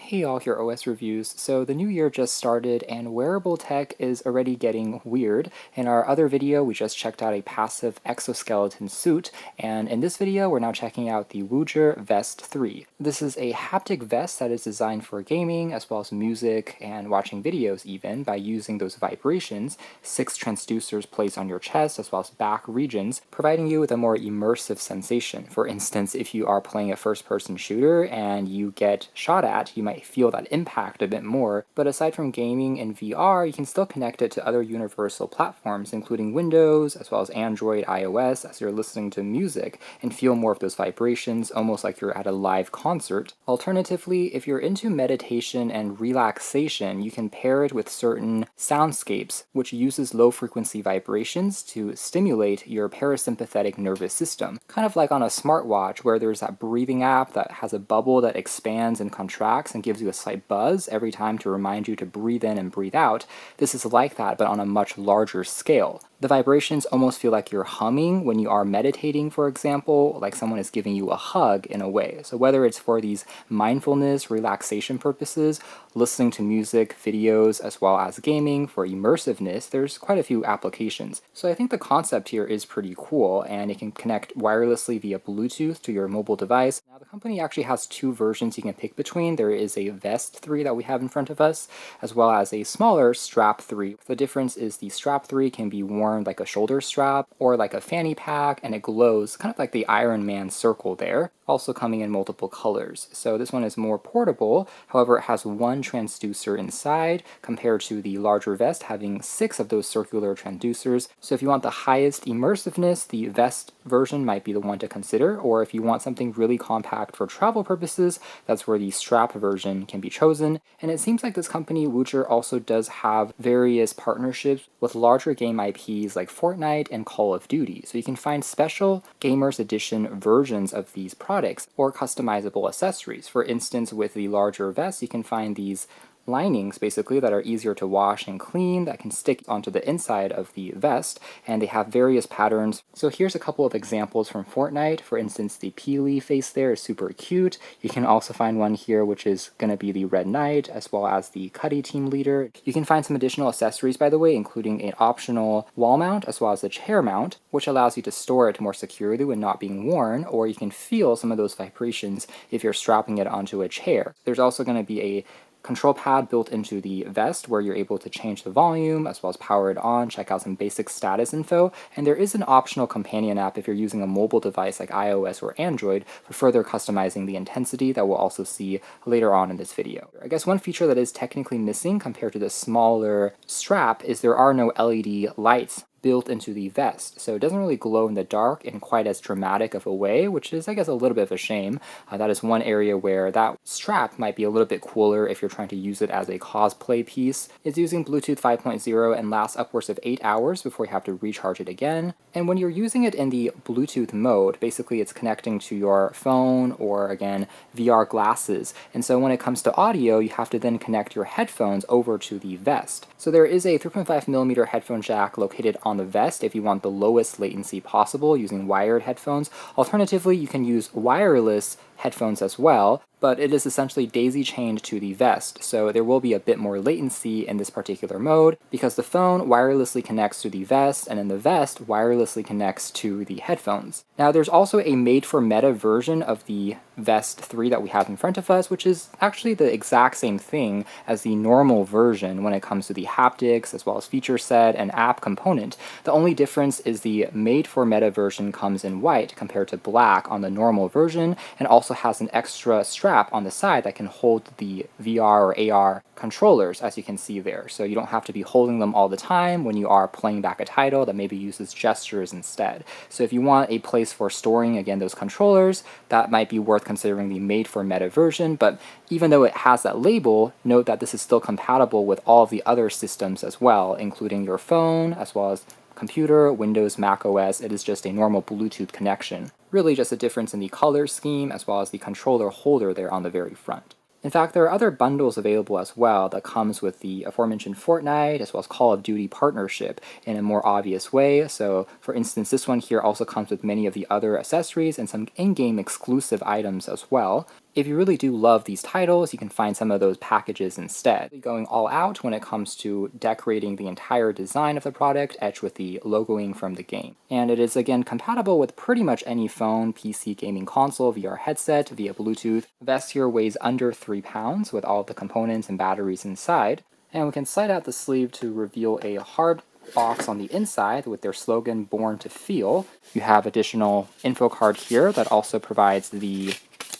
Hey all, here OS Reviews. So the new year just started and wearable tech is already getting weird. In our other video, we just checked out a passive exoskeleton suit, and in this video, we're now checking out the Woojer Vest 3. This is a haptic vest that is designed for gaming, as well as music and watching videos even, by using those vibrations, 6 transducers placed on your chest, as well as back regions, providing you with a more immersive sensation. For instance, if you are playing a first-person shooter and you get shot at, you might feel that impact a bit more, but aside from gaming and VR, you can still connect it to other universal platforms, including Windows, as well as Android, iOS, as you're listening to music, and feel more of those vibrations, almost like you're at a live concert. Alternatively, if you're into meditation and relaxation, you can pair it with certain soundscapes, which uses low-frequency vibrations to stimulate your parasympathetic nervous system, kind of like on a smartwatch where there's that breathing app that has a bubble that expands and contracts and gives you a slight buzz every time to remind you to breathe in and breathe out. This is like that, but on a much larger scale. The vibrations almost feel like you're humming when you are meditating, for example, like someone is giving you a hug in a way. So whether it's for these mindfulness, relaxation purposes, listening to music, videos, as well as gaming for immersiveness, there's quite a few applications. So I think the concept here is pretty cool, and it can connect wirelessly via Bluetooth to your mobile device. Now the company actually has 2 versions you can pick between. There is a Vest 3 that we have in front of us, as well as a smaller Strap 3. The difference is the Strap 3 can be worn like a shoulder strap or like a fanny pack, and it glows kind of like the Iron Man circle there, also coming in multiple colors. So this one is more portable, however it has 1 transducer inside compared to the larger vest having 6 of those circular transducers. So if you want the highest immersiveness, the vest version might be the one to consider, or if you want something really compact for travel purposes, that's where the strap version can be chosen. And it seems like this company, Woojer, also does have various partnerships with larger game IPs like Fortnite and Call of Duty, so you can find special Gamers Edition versions of these products or customizable accessories. For instance, with the larger vest, you can find these linings basically that are easier to wash and clean that can stick onto the inside of the vest, and they have various patterns. So here's a couple of examples from Fortnite. For instance, the Peely face there is super cute. You can also find one here which is going to be the Red Knight, as well as the Cuddy team leader. You can find some additional accessories, by the way, including an optional wall mount as well as a chair mount, which allows you to store it more securely when not being worn, or you can feel some of those vibrations if you're strapping it onto a chair. There's also going to be a control pad built into the vest where you're able to change the volume as well as power it on, check out some basic status info, and there is an optional companion app if you're using a mobile device like iOS or Android for further customizing the intensity that we'll also see later on in this video. I guess one feature that is technically missing compared to the smaller strap is there are no LED lights built into the vest, so it doesn't really glow in the dark in quite as dramatic of a way, which is, I guess, a little bit of a shame. That is one area where that strap might be a little bit cooler if you're trying to use it as a cosplay piece. It's using Bluetooth 5.0 and lasts upwards of 8 hours before you have to recharge it again. And when you're using it in the Bluetooth mode, basically it's connecting to your phone or, again, VR glasses. And so when it comes to audio, you have to then connect your headphones over to the vest. So there is a 3.5mm headphone jack located on the vest if you want the lowest latency possible using wired headphones. Alternatively, you can use wireless headphones as well, but it is essentially daisy-chained to the vest, so there will be a bit more latency in this particular mode because the phone wirelessly connects to the vest, and then the vest wirelessly connects to the headphones. Now, there's also a made-for-Meta version of the Vest 3 that we have in front of us, which is actually the exact same thing as the normal version when it comes to the haptics, as well as feature set and app component. The only difference is the made-for-Meta version comes in white compared to black on the normal version, and also has an extra strap on the side that can hold the VR or AR controllers, as you can see there. So you don't have to be holding them all the time when you are playing back a title that maybe uses gestures instead. So if you want a place for storing, again, those controllers, that might be worth considering the made-for-Meta version, but even though it has that label, note that this is still compatible with all of the other systems as well, including your phone, as well as computer, Windows, Mac OS. It is just a normal Bluetooth connection. Really just a difference in the color scheme as well as the controller holder there on the very front. In fact, there are other bundles available as well that comes with the aforementioned Fortnite as well as Call of Duty partnership in a more obvious way. So for instance, this one here also comes with many of the other accessories and some in-game exclusive items as well. if you really do love these titles, you can find some of those packages instead. Going all out when it comes to decorating the entire design of the product, etched with the logoing from the game. And it is again compatible with pretty much any phone, PC, gaming console, VR headset, via Bluetooth. The vest here weighs under 3 pounds with all of the components and batteries inside. And we can slide out the sleeve to reveal a hard box on the inside with their slogan, Born to Feel. You have additional info card here that also provides the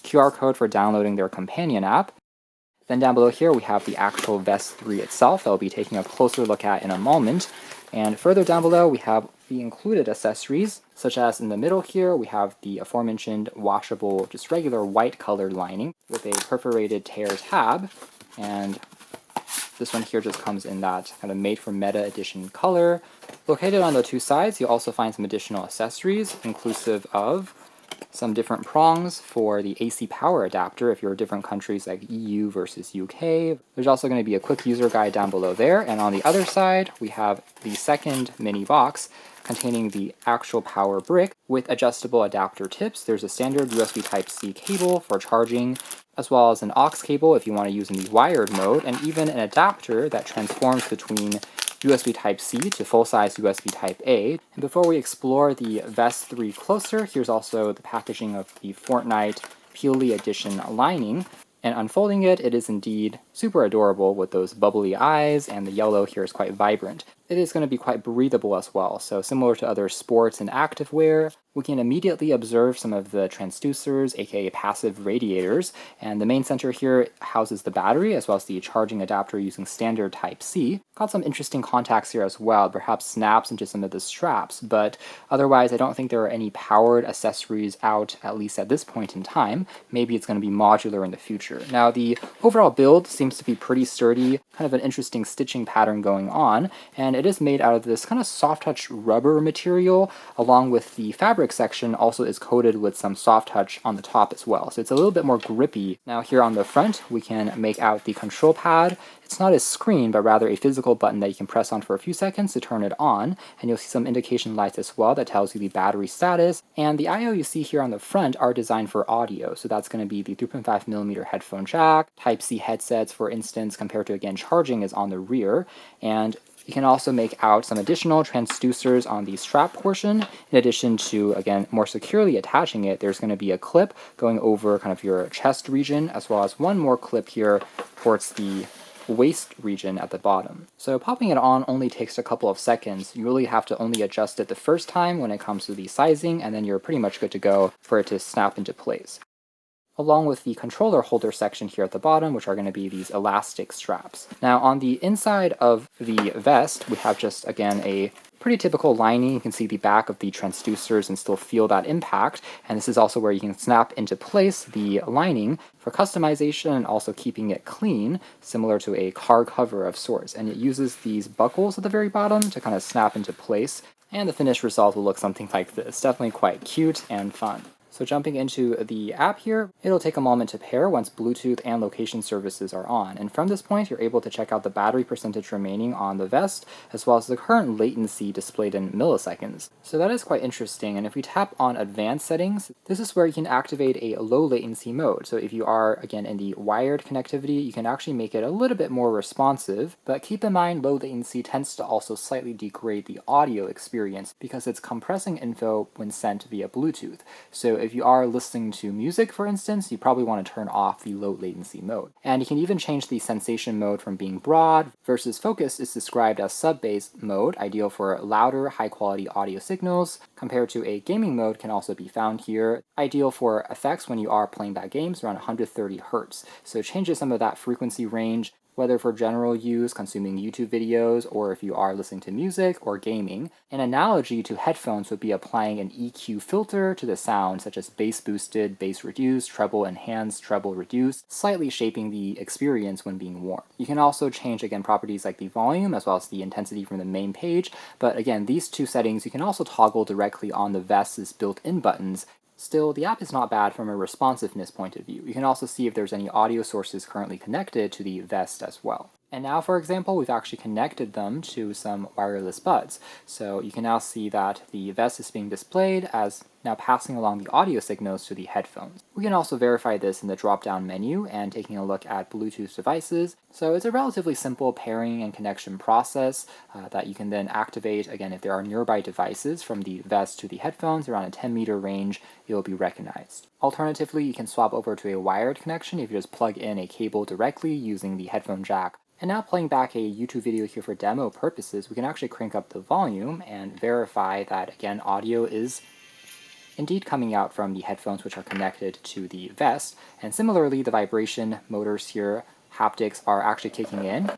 QR code for downloading their companion app. Then down below here we have the actual Vest 3 itself that we'll be taking a closer look at in a moment. And further down below we have the included accessories, such as in the middle here we have the aforementioned washable, just regular white colored lining with a perforated tear tab. And this one here just comes in that kind of made for Meta edition color. Located on the two sides, you'll also find some additional accessories, inclusive of some different prongs for the AC power adapter if you're in different countries like EU versus UK. There's also going to be a quick user guide down below there. And on the other side, we have the second mini box containing the actual power brick with adjustable adapter tips. There's a standard USB Type-C cable for charging, as well as an aux cable if you want to use in the wired mode, and even an adapter that transforms between USB Type-C to full-size USB Type-A. And before we explore the Vest 3 closer, here's also the packaging of the Fortnite Peely Edition lining. And unfolding it, it is indeed super adorable with those bubbly eyes, and the yellow here is quite vibrant. It is going to be quite breathable as well, so similar to other sports and activewear, we can immediately observe some of the transducers, aka passive radiators, and the main center here houses the battery as well as the charging adapter using standard Type-C. Got some interesting contacts here as well, perhaps snaps into some of the straps, but otherwise I don't think there are any powered accessories out, at least at this point in time. Maybe it's going to be modular in the future. Now the overall build seems to be pretty sturdy, kind of an interesting stitching pattern going on, and it is made out of this kind of soft touch rubber material, along with the fabric section also is coated with some soft touch on the top as well. So it's a little bit more grippy. Now here on the front, we can make out the control pad. It's not a screen, but rather a physical button that you can press on for a few seconds to turn it on, and you'll see some indication lights as well that tells you the battery status. And the I/O you see here on the front are designed for audio, so that's going to be the 3.5mm headphone jack, Type-C headsets for instance, compared to again charging is on the rear, and you can also make out some additional transducers on the strap portion. In addition to, again, more securely attaching it, there's going to be a clip going over kind of your chest region, as well as one more clip here towards the waist region at the bottom. So popping it on only takes a couple of seconds. You really have to only adjust it the first time when it comes to the sizing, and then you're pretty much good to go for it to snap into place, along with the controller holder section here at the bottom, which are going to be these elastic straps. Now on the inside of the vest, we have just, again, a pretty typical lining. You can see the back of the transducers and still feel that impact, and this is also where you can snap into place the lining for customization and also keeping it clean, similar to a car cover of sorts. And it uses these buckles at the very bottom to kind of snap into place, and the finished result will look something like this. Definitely quite cute and fun. So jumping into the app here, it'll take a moment to pair once Bluetooth and location services are on. And from this point, you're able to check out the battery percentage remaining on the vest, as well as the current latency displayed in milliseconds. So that is quite interesting. And if we tap on advanced settings, this is where you can activate a low latency mode. So if you are, again, in the wired connectivity, you can actually make it a little bit more responsive, but keep in mind low latency tends to also slightly degrade the audio experience because it's compressing info when sent via Bluetooth. So if you are listening to music, for instance, you probably want to turn off the low latency mode. And you can even change the sensation mode from being broad versus focused is described as sub-bass mode, ideal for louder, high-quality audio signals, compared to a gaming mode can also be found here, ideal for effects when you are playing back games around 130 Hz. So it changes some of that frequency range, whether for general use, consuming YouTube videos, or if you are listening to music or gaming. An analogy to headphones would be applying an EQ filter to the sound, such as bass boosted, bass reduced, treble enhanced, treble reduced, slightly shaping the experience when being worn. You can also change, again, properties like the volume as well as the intensity from the main page, but again, these two settings you can also toggle directly on the vest's built-in buttons. Still, the app is not bad from a responsiveness point of view. You can also see if there's any audio sources currently connected to the vest as well. And now, for example, we've actually connected them to some wireless buds. So you can now see that the vest is being displayed as now passing along the audio signals to the headphones. We can also verify this in the drop-down menu and taking a look at Bluetooth devices. So it's a relatively simple pairing and connection process that you can then activate. Again, if there are nearby devices from the vest to the headphones around a 10-meter range, it will be recognized. Alternatively, you can swap over to a wired connection if you just plug in a cable directly using the headphone jack. And now playing back a YouTube video here for demo purposes, we can actually crank up the volume and verify that, again, audio is indeed coming out from the headphones which are connected to the vest. And similarly, the vibration motors here, haptics, are actually kicking in.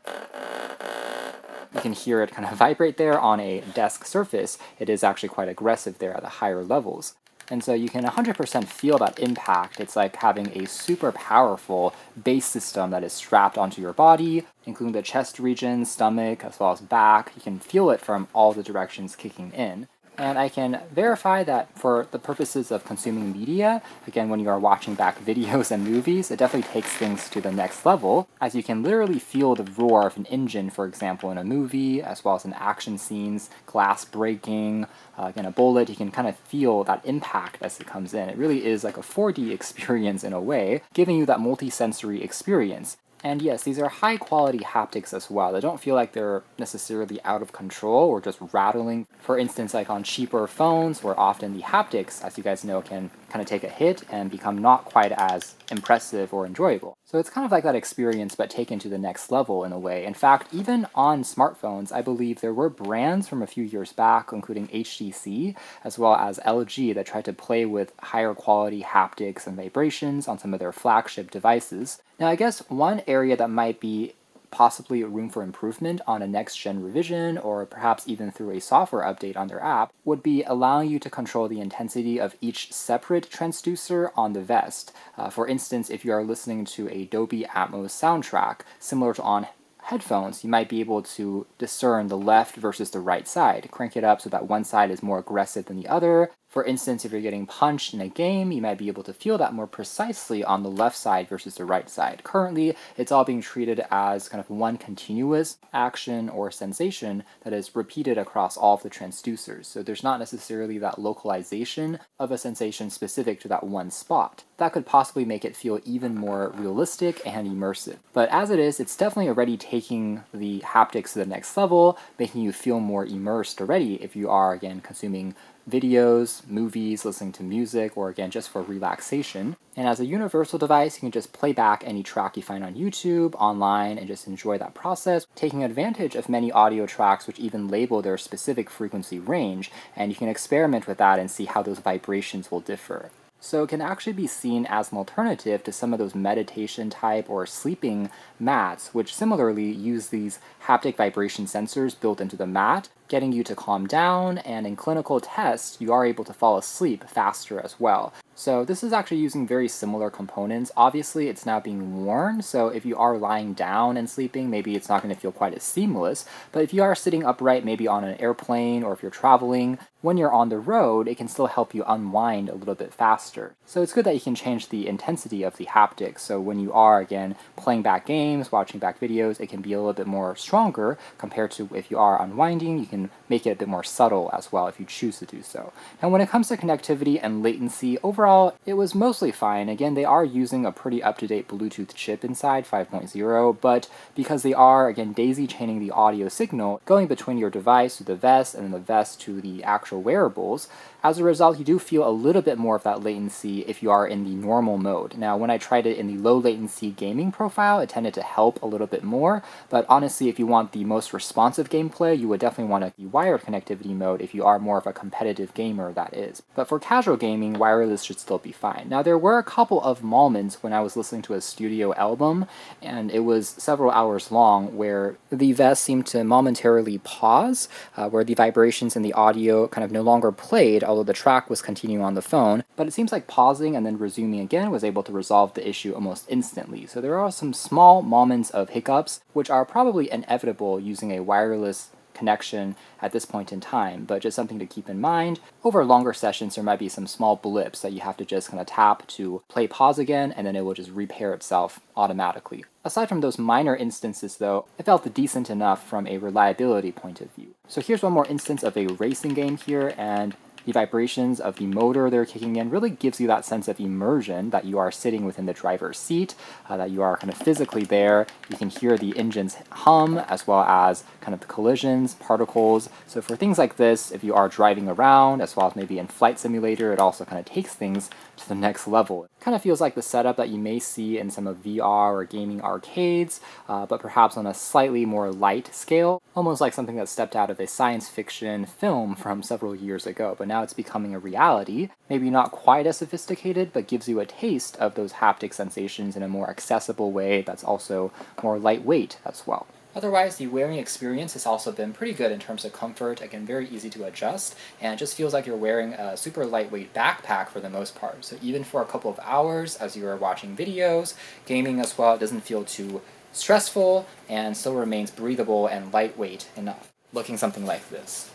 You can hear it kind of vibrate there on a desk surface. It is actually quite aggressive there at the higher levels. And so you can 100% feel that impact. It's like having a super powerful bass system that is strapped onto your body, including the chest region, stomach, as well as back. You can feel it from all the directions kicking in. And I can verify that for the purposes of consuming media, again, when you are watching back videos and movies, it definitely takes things to the next level, as you can literally feel the roar of an engine, for example, in a movie, as well as in action scenes, glass breaking, again, a bullet. You can kind of feel that impact as it comes in. It really is like a 4D experience in a way, giving you that multi-sensory experience. And yes, these are high-quality haptics as well. They don't feel like they're necessarily out of control or just rattling. For instance, like on cheaper phones, where often the haptics, as you guys know, can kind of take a hit and become not quite as impressive or enjoyable. So it's kind of like that experience, but taken to the next level in a way. In fact, even on smartphones, I believe there were brands from a few years back, including HTC, as well as LG, that tried to play with higher quality haptics and vibrations on some of their flagship devices. Now, I guess one area that might be possibly room for improvement on a next-gen revision, or perhaps even through a software update on their app, would be allowing you to control the intensity of each separate transducer on the vest. For instance, if you are listening to a Dolby Atmos soundtrack, similar to on headphones, you might be able to discern the left versus the right side. Crank it up so that one side is more aggressive than the other. For instance, if you're getting punched in a game, you might be able to feel that more precisely on the left side versus the right side. Currently, it's all being treated as kind of one continuous action or sensation that is repeated across all of the transducers. So there's not necessarily that localization of a sensation specific to that one spot. That could possibly make it feel even more realistic and immersive. But as it is, it's definitely already taking the haptics to the next level, making you feel more immersed already if you are, again, consuming videos, movies, listening to music, or again, just for relaxation. And as a universal device, you can just play back any track you find on YouTube, online, and just enjoy that process, taking advantage of many audio tracks which even label their specific frequency range, and you can experiment with that and see how those vibrations will differ. So it can actually be seen as an alternative to some of those meditation type or sleeping mats, which similarly use these haptic vibration sensors built into the mat, getting you to calm down, and in clinical tests, you are able to fall asleep faster as well. So this is actually using very similar components. Obviously, it's now being worn, so if you are lying down and sleeping, maybe it's not going to feel quite as seamless. But if you are sitting upright, maybe on an airplane, or if you're traveling, when you're on the road, it can still help you unwind a little bit faster. So it's good that you can change the intensity of the haptics. So when you are, again, playing back games, watching back videos, it can be a little bit more stronger compared to if you are unwinding. You can make it a bit more subtle as well if you choose to do so. And when it comes to connectivity and latency, overall, it was mostly fine. Again, they are using a pretty up-to-date Bluetooth chip inside, 5.0, but because they are, again, daisy-chaining the audio signal, going between your device to the vest and then the vest to the actual wearables, as a result, you do feel a little bit more of that latency if you are in the normal mode. Now, when I tried it in the low latency gaming profile, it tended to help a little bit more, but honestly, if you want the most responsive gameplay, you would definitely want the wired connectivity mode if you are more of a competitive gamer, that is. But for casual gaming, wireless should still be fine. Now, there were a couple of moments when I was listening to a studio album, and it was several hours long, where the vest seemed to momentarily pause, where the vibrations in the audio kind of no longer played, although the track was continuing on the phone, but it seems like pausing and then resuming again was able to resolve the issue almost instantly. So there are some small moments of hiccups, which are probably inevitable using a wireless connection at this point in time, but just something to keep in mind. Over longer sessions, there might be some small blips that you have to just kind of tap to play pause again, and then it will just repair itself automatically. Aside from those minor instances though, it felt decent enough from a reliability point of view. So here's one more instance of a racing game here, and the vibrations of the motor they're kicking in really gives you that sense of immersion, that you are sitting within the driver's seat, that you are kind of physically there. You can hear the engine's hum, as well as kind of the collisions, particles. So for things like this, if you are driving around, as well as maybe in Flight Simulator, it also kind of takes things to the next level. It kind of feels like the setup that you may see in some of VR or gaming arcades, but perhaps on a slightly more light scale, almost like something that stepped out of a science fiction film from several years ago, but now it's becoming a reality. Maybe not quite as sophisticated, but gives you a taste of those haptic sensations in a more accessible way that's also more lightweight as well. Otherwise, the wearing experience has also been pretty good in terms of comfort. Again, very easy to adjust, and it just feels like you're wearing a super lightweight backpack for the most part. So even for a couple of hours as you are watching videos, gaming as well, it doesn't feel too stressful and still remains breathable and lightweight enough, looking something like this.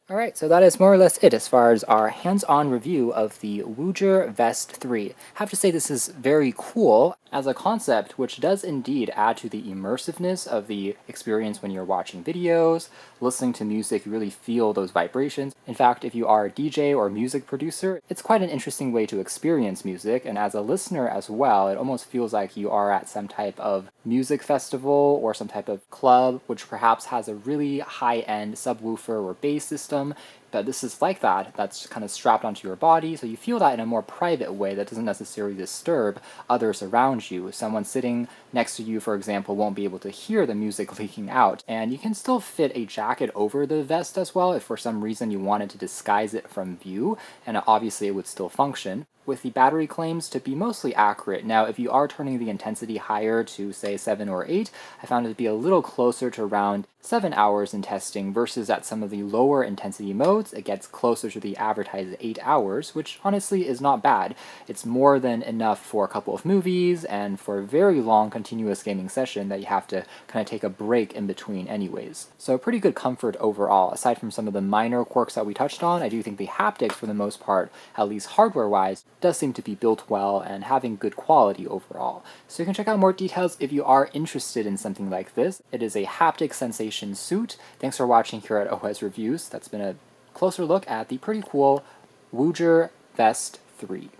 Alright, so that is more or less it as far as our hands-on review of the Woojer Vest 3. I have to say this is very cool as a concept, which does indeed add to the immersiveness of the experience when you're watching videos, listening to music. You really feel those vibrations. In fact, if you are a DJ or music producer, it's quite an interesting way to experience music, and as a listener as well, it almost feels like you are at some type of music festival or some type of club, which perhaps has a really high-end subwoofer or bass system. But this is like that, that's kind of strapped onto your body, so you feel that in a more private way that doesn't necessarily disturb others around you. Someone sitting next to you, for example, won't be able to hear the music leaking out, and you can still fit a jacket over the vest as well if for some reason you wanted to disguise it from view, and obviously it would still function, with the battery claims to be mostly accurate. Now, if you are turning the intensity higher to, say, 7 or 8, I found it to be a little closer to around 7 hours in testing, versus at some of the lower intensity modes, it gets closer to the advertised 8 hours, which honestly is not bad. It's more than enough for a couple of movies, and for a very long continuous gaming session that you have to kind of take a break in between anyways. So pretty good comfort overall. Aside from some of the minor quirks that we touched on, I do think the haptics, for the most part, at least hardware-wise, does seem to be built well and having good quality overall. So you can check out more details if you are interested in something like this. It is a haptic sensation suit. Thanks for watching here at OS Reviews. That's been a closer look at the pretty cool Woojer Vest 3.